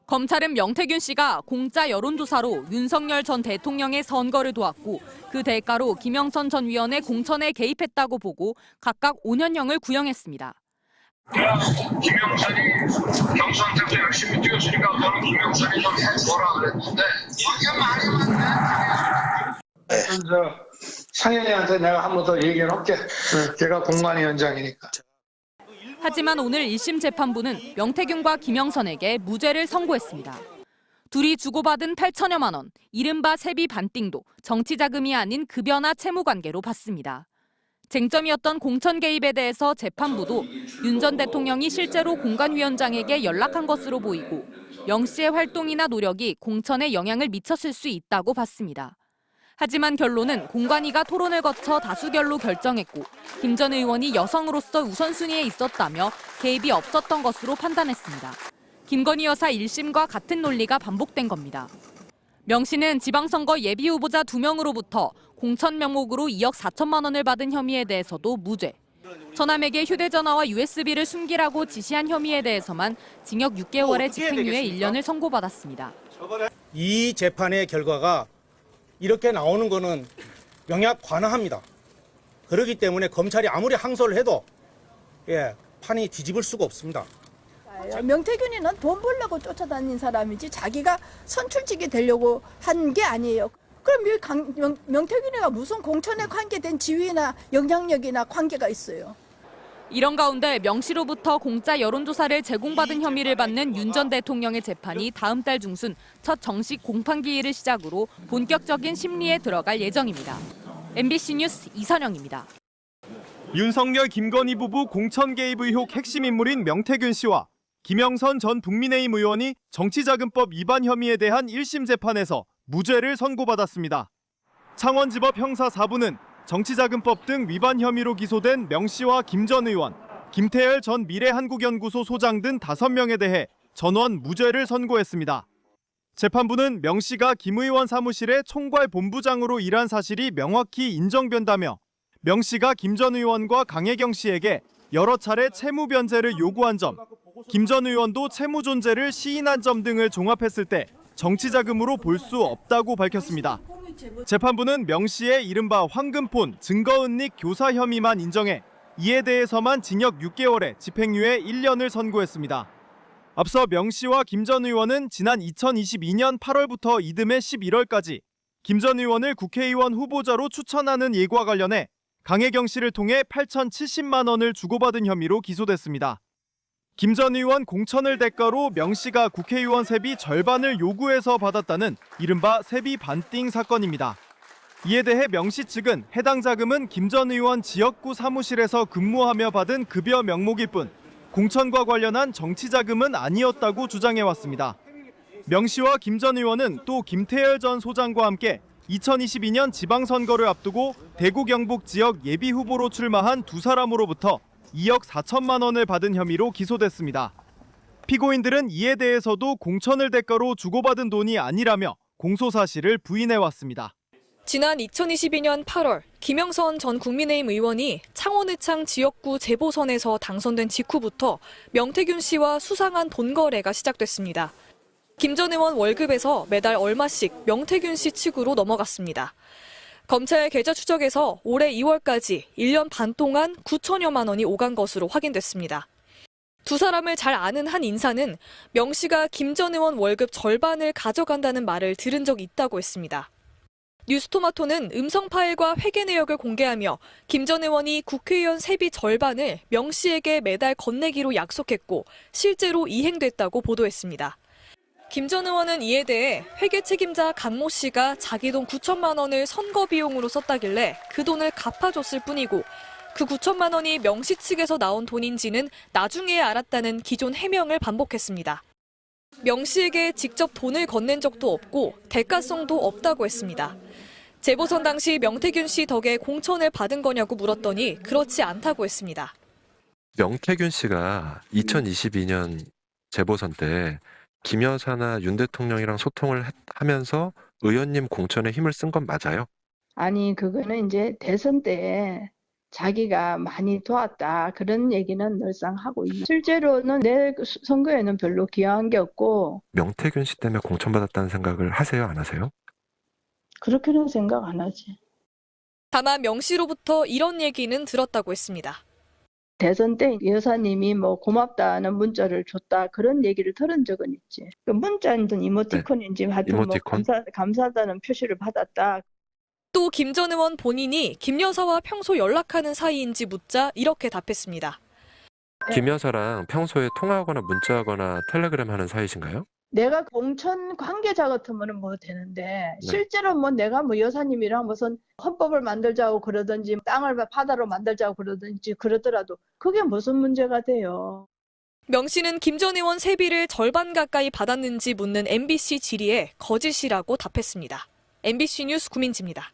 검찰은 명태균 씨가 공짜 여론조사로 윤석열 전 대통령의 선거를 도왔고 그 대가로 김영선 전 위원의 공천에 개입했다고 보고 각각 5년형을 구형했습니다. 김영선이 경선 때도 열심히 뛰었으니까 너는 김영선이 좀 해보라 그랬는데 이게 말이 맞네. 상현이한테 내가 한 번 더 얘기를 할게. 걔가 공관위원장이니까. 하지만 오늘 1심 재판부는 명태균과 김영선에게 무죄를 선고했습니다. 둘이 주고받은 8천여만 원, 이른바 세비 반띵도 정치 자금이 아닌 급여나 채무 관계로 봤습니다. 쟁점이었던 공천 개입에 대해서 재판부도 윤 전 대통령이 실제로 공관위원장에게 연락한 것으로 보이고 명 씨의 활동이나 노력이 공천에 영향을 미쳤을 수 있다고 봤습니다. 하지만 결론은 공관위가 토론을 거쳐 다수결로 결정했고 김 전 의원이 여성으로서 우선순위에 있었다며 개입이 없었던 것으로 판단했습니다. 김건희 여사 1심과 같은 논리가 반복된 겁니다. 명 씨는 지방선거 예비후보자 2명으로부터 공천 명목으로 2억 4천만 원을 받은 혐의에 대해서도 무죄. 처남에게 휴대전화와 USB를 숨기라고 지시한 혐의에 대해서만 징역 6개월의 집행유예 1년을 선고받았습니다. 이 재판의 결과가 이렇게 나오는 거는 명약 관화합니다. 그렇기 때문에 검찰이 아무리 항소를 해도 판이 뒤집을 수가 없습니다. 명태균이는 돈 벌려고 쫓아다닌 사람이지 자기가 선출직이 되려고 한 게 아니에요. 그럼 명태균이가 무슨 공천에 관계된 지위나 영향력이나 관계가 있어요. 이런 가운데 명 씨로부터 공짜 여론조사를 제공받은 혐의를 받는 윤 전 대통령의 재판이 다음 달 중순 첫 정식 공판기일을 시작으로 본격적인 심리에 들어갈 예정입니다. MBC 뉴스 이선영입니다. 윤석열 김건희 부부 공천 개입 의혹 핵심 인물인 명태균 씨와 김영선 전 국민의힘 의원이 정치자금법 위반 혐의에 대한 1심 재판에서 무죄를 선고받았습니다. 창원지법 형사 4부는 정치자금법 등 위반 혐의로 기소된 명 씨와 김 전 의원, 김태열 전 미래한국연구소 소장 등 5명에 대해 전원 무죄를 선고했습니다. 재판부는 명 씨가 김 의원 사무실의 총괄 본부장으로 일한 사실이 명확히 인정된다며 명 씨가 김 전 의원과 강혜경 씨에게 여러 차례 채무 변제를 요구한 점, 김 전 의원도 채무 존재를 시인한 점 등을 종합했을 때 정치자금으로 볼 수 없다고 밝혔습니다. 재판부는 명 씨의 이른바 황금폰, 증거은닉 교사 혐의만 인정해 이에 대해서만 징역 6개월에 집행유예 1년을 선고했습니다. 앞서 명 씨와 김 전 의원은 지난 2022년 8월부터 이듬해 11월까지 김 전 의원을 국회의원 후보자로 추천하는 일과 관련해 강혜경 씨를 통해 8,070만 원을 주고받은 혐의로 기소됐습니다. 김 전 의원 공천을 대가로 명 씨가 국회의원 세비 절반을 요구해서 받았다는 이른바 세비 반띵 사건입니다. 이에 대해 명 씨 측은 해당 자금은 김 전 의원 지역구 사무실에서 근무하며 받은 급여 명목일 뿐 공천과 관련한 정치 자금은 아니었다고 주장해왔습니다. 명 씨와 김 전 의원은 또 김태열 전 소장과 함께 2022년 지방선거를 앞두고 대구 경북 지역 예비후보로 출마한 두 사람으로부터 2억 4천만 원을 받은 혐의로 기소됐습니다. 피고인들은 이에 대해서도 공천을 대가로 주고받은 돈이 아니라며 공소 사실을 부인해왔습니다. 지난 2022년 8월 김영선 전 국민의힘 의원이 창원의창 지역구 재보선에서 당선된 직후부터 명태균 씨와 수상한 돈 거래가 시작됐습니다. 김 전 의원 월급에서 매달 얼마씩 명태균 씨 측으로 넘어갔습니다. 검찰 계좌 추적에서 올해 2월까지 1년 반 동안 9천여만 원이 오간 것으로 확인됐습니다. 두 사람을 잘 아는 한 인사는 명 씨가 김 전 의원 월급 절반을 가져간다는 말을 들은 적이 있다고 했습니다. 뉴스토마토는 음성 파일과 회계 내역을 공개하며 김 전 의원이 국회의원 세비 절반을 명 씨에게 매달 건네기로 약속했고 실제로 이행됐다고 보도했습니다. 김 전 의원은 이에 대해 회계 책임자 강모 씨가 자기 돈 9천만 원을 선거 비용으로 썼다길래 그 돈을 갚아줬을 뿐이고 그 9천만 원이 명 씨 측에서 나온 돈인지는 나중에 알았다는 기존 해명을 반복했습니다. 명 씨에게 직접 돈을 건넨 적도 없고 대가성도 없다고 했습니다. 재보선 당시 명태균 씨 덕에 공천을 받은 거냐고 물었더니 그렇지 않다고 했습니다. 명태균 씨가 2022년 재보선 때 김 여사나 윤 대통령이랑 소통을 하면서 의원님 공천에 힘을 쓴 건 맞아요? 아니 그거는 이제 대선 때 자기가 많이 도왔다 그런 얘기는 늘상 하고 있는. 실제로는 내 선거에는 별로 기여한 게 없고 명태균 씨 때문에 공천받았다는 생각을 하세요, 안 하세요? 그렇게는 생각 안 하지. 다만 명 씨로부터 이런 얘기는 들었다고 했습니다. 대선 때 여사님이 뭐 고맙다는 문자를 줬다 그런 얘기를 들은 적은 있지. 그 문자인지 이모티콘인지 하여튼 뭐 이모티콘? 감사하다는 표시를 받았다. 또 김 전 의원 본인이 김 여사와 평소 연락하는 사이인지 묻자 이렇게 답했습니다. 김 여사랑 평소에 통화하거나 문자하거나 텔레그램 하는 사이신가요? 내가 공천 관계자 같으면 뭐 되는데 네. 실제로 뭐 내가 뭐 여사님이랑 무슨 헌법을 만들자고 그러든지 땅을 바다로 만들자고 그러든지 그러더라도 그게 무슨 문제가 돼요. 명 씨는 김 전 의원 세비를 절반 가까이 받았는지 묻는 MBC 질의에 거짓이라고 답했습니다. MBC 뉴스 구민지입니다.